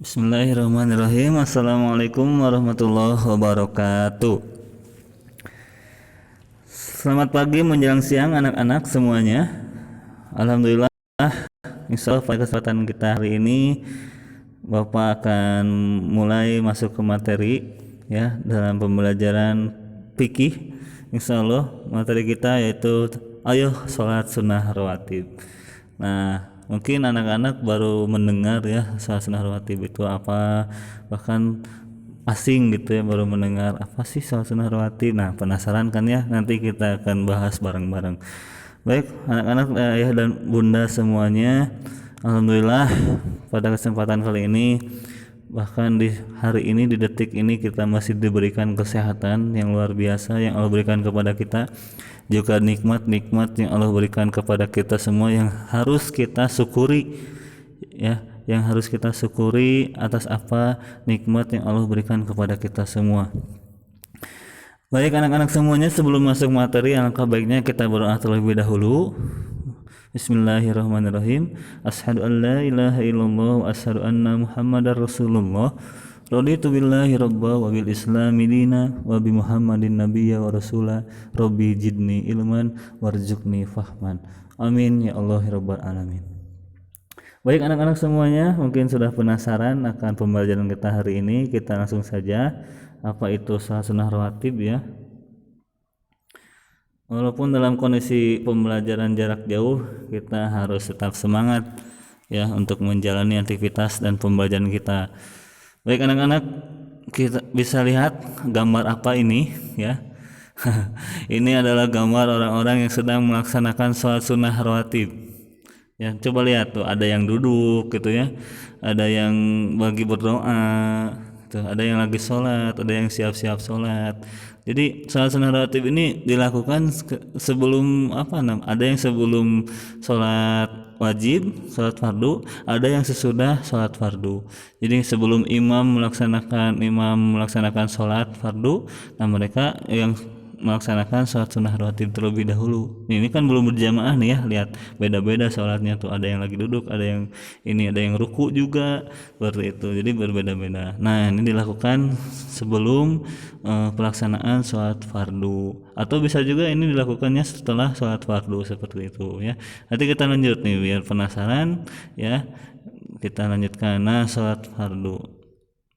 Bismillahirrahmanirrahim. Assalamualaikum warahmatullahi wabarakatuh. Selamat pagi menjelang siang anak-anak semuanya. Alhamdulillah, insyaallah pada kesempatan kita hari ini Bapak akan mulai masuk ke materi ya dalam pembelajaran fikih. Insyaallah materi kita yaitu ayo sholat sunnah rawatib. Nah, mungkin anak-anak baru mendengar ya sholat sunnah rawatib itu apa, bahkan asing gitu ya, baru mendengar apa sih sholat sunnah rawatib. Nah, penasaran kan ya? Nanti kita akan bahas bareng-bareng. Baik, anak-anak, ayah dan bunda semuanya, alhamdulillah pada kesempatan kali ini, bahkan di hari ini, di detik ini, kita masih diberikan kesehatan yang luar biasa yang Allah berikan kepada kita, juga nikmat-nikmat yang Allah berikan kepada kita semua yang harus kita syukuri ya, yang harus kita syukuri atas apa nikmat yang Allah berikan kepada kita semua. Baik anak-anak semuanya, sebelum masuk materi alangkah baiknya kita berdoa terlebih dahulu. Bismillahirrahmanirrahim. Asyhadu an la ilaha illallah wa asyhadu anna Muhammadar Rasulullah. Raditu billahi rabba wa bil islami dina wa bi Muhammadin nabiyya wa rasula. Rabbi jidni ilman warzuqni fahman. Amin ya Allah ya rabbal alamin. Baik anak-anak semuanya, mungkin sudah penasaran akan pembelajaran kita hari ini. Kita langsung saja, apa itu sholat sunnah rawatib ya. Walaupun dalam kondisi pembelajaran jarak jauh, kita harus tetap semangat ya untuk menjalani aktivitas dan pembelajaran kita. Baik anak-anak, kita bisa lihat gambar apa ini ya. Ini adalah gambar orang-orang yang sedang melaksanakan sholat sunnah rawatib. Ya, coba lihat tuh, ada yang duduk gitu ya, ada yang bagi berdoa, tuh, ada yang lagi sholat, ada yang siap-siap sholat. Jadi sholat sunnah rawatib ini dilakukan sebelum ada yang sebelum sholat wajib, sholat fardu, ada yang sesudah sholat fardu. Jadi sebelum imam melaksanakan sholat fardu, nah mereka yang melaksanakan sholat sunnah rawatib terlebih dahulu. Ini kan belum berjamaah nih ya, lihat beda-beda sholatnya tuh, ada yang lagi duduk, ada yang ini, ada yang ruku juga, seperti itu. Jadi berbeda-beda. Nah, ini dilakukan sebelum pelaksanaan sholat fardu, atau bisa juga ini dilakukannya setelah sholat fardu, seperti itu ya. Nanti kita lanjut nih biar penasaran ya. Kita lanjutkan. Nah, sholat fardu,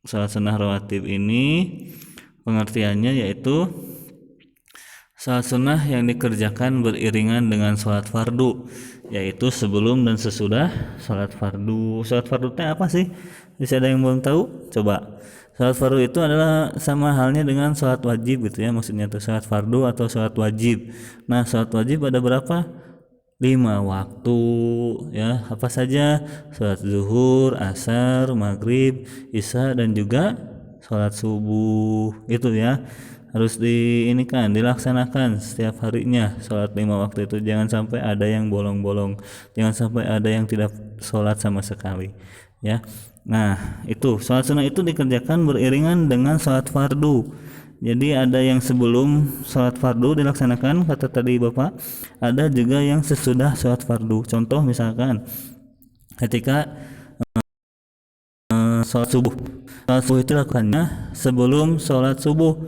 sholat sunnah rawatib ini pengertiannya yaitu sholat sunnah yang dikerjakan beriringan dengan sholat fardu, yaitu sebelum dan sesudah sholat fardu. Sholat fardu itu apa sih? Bisa ada yang belum tahu? Coba. Sholat fardu itu adalah sama halnya dengan sholat wajib gitu ya, maksudnya itu sholat fardu atau sholat wajib. Nah, sholat wajib ada berapa? 5 waktu ya. Apa saja? Sholat zuhur, asar, maghrib, isya, dan juga sholat subuh. Itu ya, harus dilaksanakan setiap harinya sholat 5 waktu itu. Jangan sampai ada yang bolong-bolong, jangan sampai ada yang tidak sholat sama sekali ya. Nah, itu sholat sunnah itu dikerjakan beriringan dengan sholat fardu. Jadi ada yang sebelum sholat fardu dilaksanakan, kata tadi Bapak, ada juga yang sesudah sholat fardu. Contoh misalkan ketika sholat subuh itu lakukannya sebelum sholat subuh.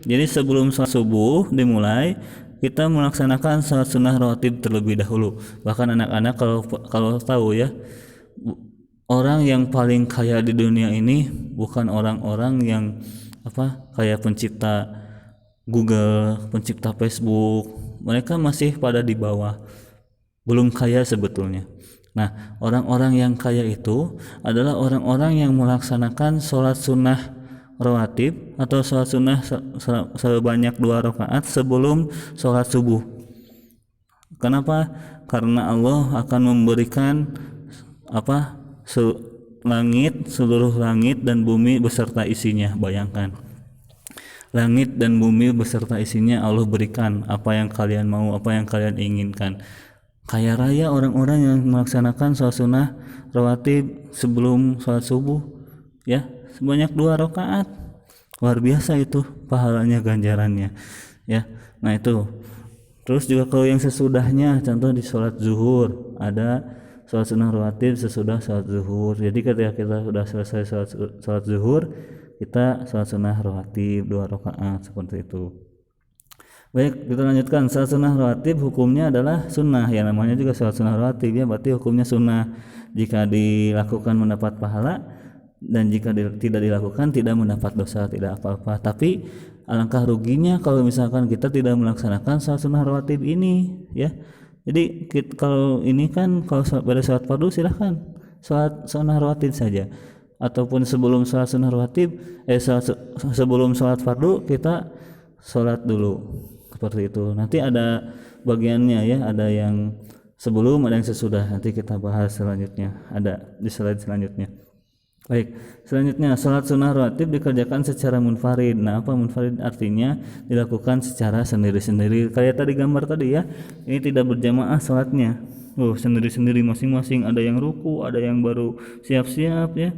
Jadi sebelum sholat subuh dimulai, kita melaksanakan sholat sunnah rawatib terlebih dahulu. Bahkan anak-anak kalau tahu ya, orang yang paling kaya di dunia ini bukan orang-orang yang kayak pencipta Google, pencipta Facebook. Mereka masih pada di bawah, belum kaya sebetulnya. Nah, orang-orang yang kaya itu adalah orang-orang yang melaksanakan sholat sunnah rawatib atau sholat sunnah sebanyak 2 rakaat sebelum sholat subuh. Kenapa? Karena Allah akan memberikan seluruh langit dan bumi beserta isinya. Bayangkan, langit dan bumi beserta isinya Allah berikan apa yang kalian mau, apa yang kalian inginkan. Kaya raya orang-orang yang melaksanakan sholat sunnah rawatib sebelum sholat subuh ya, sebanyak 2 rakaat. Luar biasa itu pahalanya, ganjarannya ya. Nah itu. Terus juga kalau yang sesudahnya, contoh di sholat zuhur ada sholat sunnah rawatib sesudah sholat zuhur. Jadi ketika kita sudah selesai sholat zuhur, kita sholat sunnah rawatib 2 rakaat seperti itu. Baik, kita lanjutkan. Sholat sunnah rawatib hukumnya adalah sunnah, ya namanya juga sholat sunnah rawatib ya, berarti hukumnya sunnah. Jika dilakukan mendapat pahala, dan jika tidak dilakukan tidak mendapat dosa, tidak apa-apa. Tapi alangkah ruginya kalau misalkan kita tidak melaksanakan sholat sunnah rawatib ini ya. Jadi kalau ini kan kalau pada sholat fardu silahkan sholat sunnah rawatib saja, ataupun sebelum sholat sunnah rawatib sebelum sholat fardu kita sholat dulu seperti itu. Nanti ada bagiannya ya, ada yang sebelum, ada yang sesudah, nanti kita bahas selanjutnya, ada di slide selanjutnya. Baik, selanjutnya sholat sunnah rawatib dikerjakan secara munfarid. Nah, apa munfarid? Artinya dilakukan secara sendiri-sendiri. Kayak tadi gambar tadi ya, ini tidak berjamaah sholatnya. Sendiri-sendiri masing-masing. Ada yang ruku, ada yang baru siap-siap ya,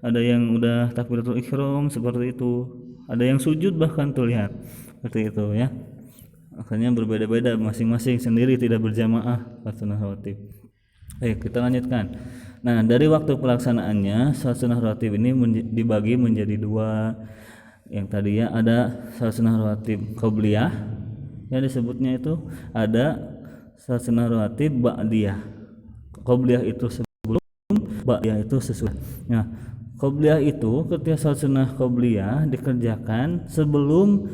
ada yang udah takbiratul ihram seperti itu. Ada yang sujud bahkan tuh lihat seperti itu ya. Akhirnya berbeda-beda masing-masing sendiri, tidak berjamaah sholat sunnah rawatib. Baik, kita lanjutkan. Nah, dari waktu pelaksanaannya sholat sunnah rawatib ini dibagi menjadi 2. Yang tadi ya, ada sholat sunnah rawatib qobliyah yang disebutnya itu, ada sholat sunnah rawatib ba'diyah. Qobliyah itu sebelum, ba'diyah itu sesudah. Nah, qobliyah itu ketika sholat sunnah qobliyah dikerjakan sebelum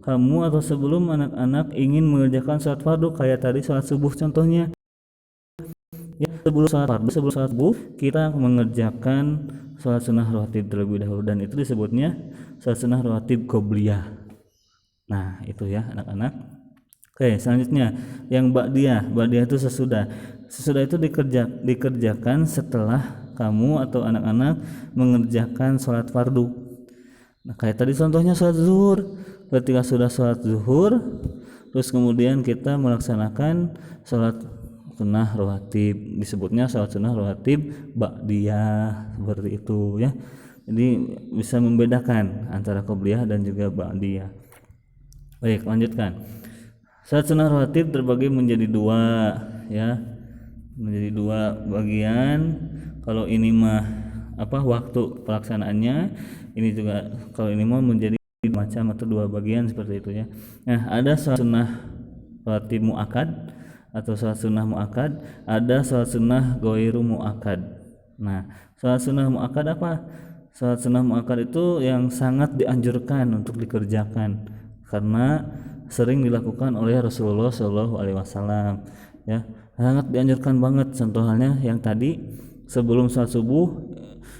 kamu atau sebelum anak-anak ingin mengerjakan sholat fardu, kayak tadi sholat subuh contohnya. Ya, sebelum sholat subuh kita mengerjakan sholat sunnah rawatib terlebih dahulu, dan itu disebutnya sholat sunnah rawatib qobliyah. Nah, itu ya anak-anak. Oke, selanjutnya yang ba'diyah itu sesudah itu dikerjakan setelah kamu atau anak-anak mengerjakan sholat fardu. Nah, kayak tadi contohnya sholat zuhur. Ketika sudah sholat zuhur, terus kemudian kita melaksanakan sholat sunnah rawatib, disebutnya sholat sunnah rawatib ba'diyah seperti itu ya. Jadi bisa membedakan antara qobliyah dan juga ba'diyah. Baik, lanjutkan. Sholat sunnah rawatib terbagi menjadi 2 ya, menjadi 2 bagian. Kalau ini mah waktu pelaksanaannya, ini juga kalau ini mah menjadi macam atau 2 bagian seperti itu ya. Nah, ada sholat sunnah rawatib mu'akkad atau sholat sunnah mu'akkad, ada sholat sunnah ghairu mu'akkad. Nah, sholat sunnah mu'akkad apa? Sholat sunnah mu'akkad itu yang sangat dianjurkan untuk dikerjakan karena sering dilakukan oleh Rasulullah SAW ya, sangat dianjurkan banget. Contohnya yang tadi sebelum sholat subuh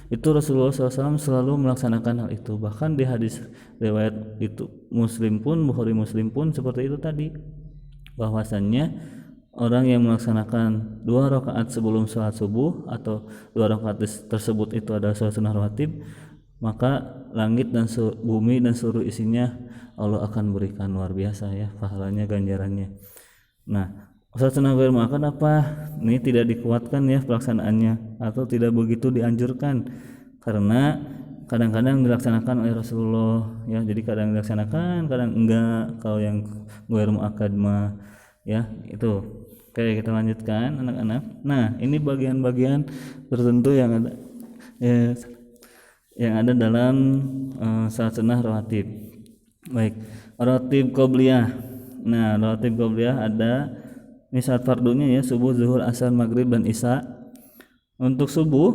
itu Rasulullah SAW selalu melaksanakan hal itu. Bahkan di hadis riwayat itu Bukhari Muslim pun seperti itu tadi, bahwasannya orang yang melaksanakan 2 rakaat sebelum sholat subuh atau 2 rakaat tersebut itu adalah sholat sunnah rawatib, maka langit dan bumi dan seluruh isinya Allah akan berikan luar biasa ya pahalanya, ganjarannya. Nah, sholat sunnah ghairu mu'akkad apa? Ini tidak dikuatkan ya pelaksanaannya, atau tidak begitu dianjurkan karena kadang-kadang dilaksanakan oleh Rasulullah ya. Jadi kadang dilaksanakan, kadang enggak kalau yang ghairu mu'akkad mah ya itu. Oke, kita lanjutkan anak-anak. Nah, ini bagian-bagian tertentu yang ada dalam sholat sunnah rawatib. Baik, rawatib qobliyah. Nah, rawatib qobliyah ada ini saat fardunya ya, subuh, zuhur, asar, maghrib, dan isya. Untuk subuh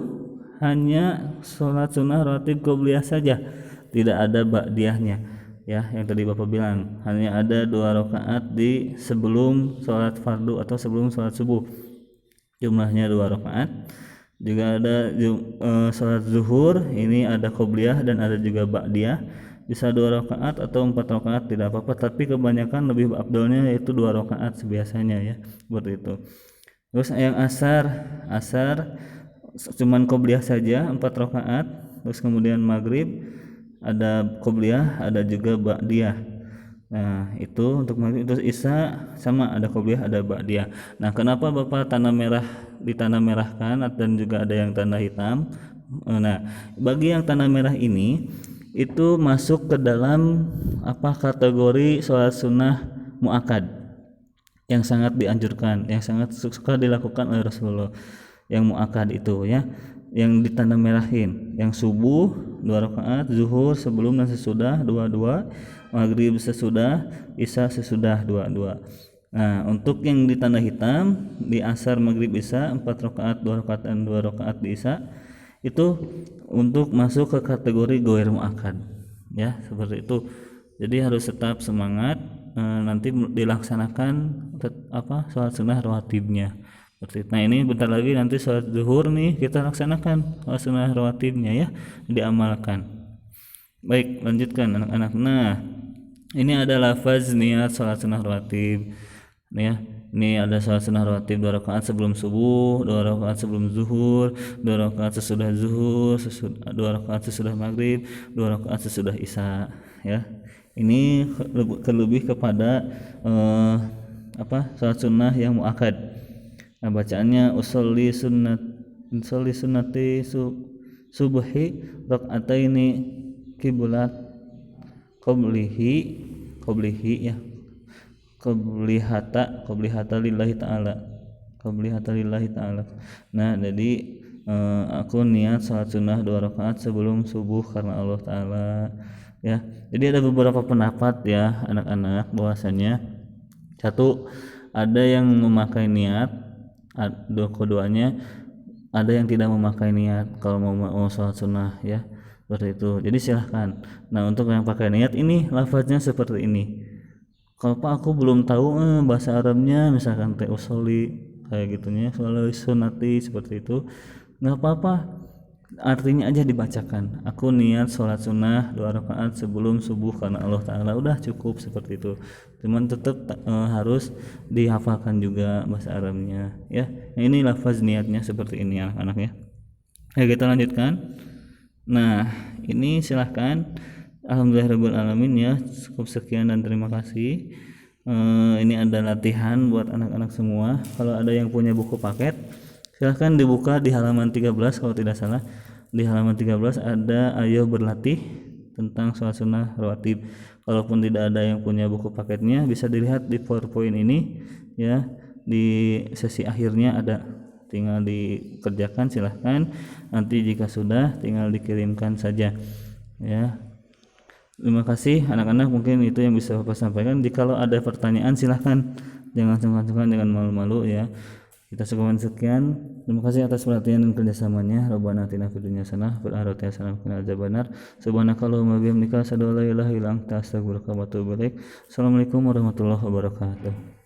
hanya sholat sunnah rawatib qobliyah saja, tidak ada ba'diyahnya ya, yang tadi Bapak bilang hanya ada 2 rakaat di sebelum sholat fardu atau sebelum sholat subuh, jumlahnya 2 rakaat. Juga ada sholat zuhur, ini ada qobliyah dan ada juga ba'diyah, bisa 2 rakaat atau 4 rakaat tidak apa-apa, tapi kebanyakan lebih afdalnya yaitu 2 rakaat sebiasanya ya, seperti itu. Terus yang asar cuman qobliyah saja 4 rakaat. Terus kemudian maghrib ada qobliyah, ada juga ba'diyah. Nah, itu untuk maghrib. Terus isya sama, ada qobliyah, ada ba'diyah. Nah, kenapa Bapak ditanah merahkan dan juga ada yang tanda hitam? Nah, bagi yang tanah merah ini itu masuk ke dalam kategori sholat sunnah mu'akkad yang sangat dianjurkan, yang sangat suka dilakukan oleh Rasulullah. yang muakkad itu ya, yang ditanda merahin, yang subuh 2 rakaat, zuhur sebelum dan sesudah 2, maghrib sesudah, isya sesudah 2. Nah, untuk yang ditanda hitam di asar, maghrib, isya 4 rakaat, 2 rakaat dan 2 rakaat di isya itu untuk masuk ke kategori ghair muakkad ya, seperti itu. Jadi harus tetap semangat, nanti dilaksanakan sholat sunnah rawatibnya. Nah ini bentar lagi nanti sholat zuhur nih kita laksanakan sholat sunnah rawatibnya ya, diamalkan. Baik, lanjutkan anak-anak. Nah ini ada lafaz niat sholat sunnah rawatib ya. Ini ada sholat sunnah rawatib 2 rakaat sebelum subuh, 2 rakaat sebelum zuhur, 2 rakaat sesudah zuhur, 2 rakaat sesudah maghrib, 2 rakaat sesudah isya ya. Ini lebih kepada sholat sunnah yang muakkad. Nah, bacaannya usolli sunnati subhi rakaataini qiblat qablihi ya, qablihata lillahi ta'ala. Nah jadi aku niat salat sunnah 2 rakaat sebelum subuh karena Allah Ta'ala ya. Jadi ada beberapa pendapat ya anak-anak, bahwasanya satu, ada yang memakai niat, keduanya ada yang tidak memakai niat kalau mau sholat sunnah ya, seperti itu. Jadi silahkan. Nah untuk yang pakai niat ini lafaznya seperti ini. Kalau Pak aku belum tahu bahasa Arabnya, misalkan usoli kayak gitunya, sholat sunnati seperti itu, nggak apa-apa, artinya aja dibacakan. Aku niat sholat sunnah 2 rakaat sebelum subuh karena Allah Ta'ala, udah cukup seperti itu. Cuman tetap harus dihafalkan juga bahasa Arabnya ya. Nah, ini lafaz niatnya seperti ini anak-anak ya. Ayo kita lanjutkan. Nah ini silahkan. Alhamdulillahirabbil alamin ya, cukup sekian dan terima kasih. Ini ada latihan buat anak-anak semua. Kalau ada yang punya buku paket silahkan dibuka di halaman 13 kalau tidak salah. Di halaman 13 ada ayo berlatih tentang sholat sunnah rawatib. Kalaupun tidak ada yang punya buku paketnya, bisa dilihat di PowerPoint ini ya, di sesi akhirnya ada, tinggal dikerjakan silahkan. Nanti jika sudah tinggal dikirimkan saja ya. Terima kasih anak-anak, mungkin itu yang bisa Bapak sampaikan. Jikalau ada pertanyaan silahkan, jangan sungkan-sungkan, jangan malu-malu ya. Kita sekian. Terima kasih atas perhatian dan kerjasamanya. Rabbana atina fid dunya hasanah wa fil akhirati hasanah wa qina adzabannar. Subhanakallahumma wa bihamdika asyhadu an la ilaha illa anta astaghfiruka wa atubu ilaik. Assalamualaikum warahmatullahi wabarakatuh.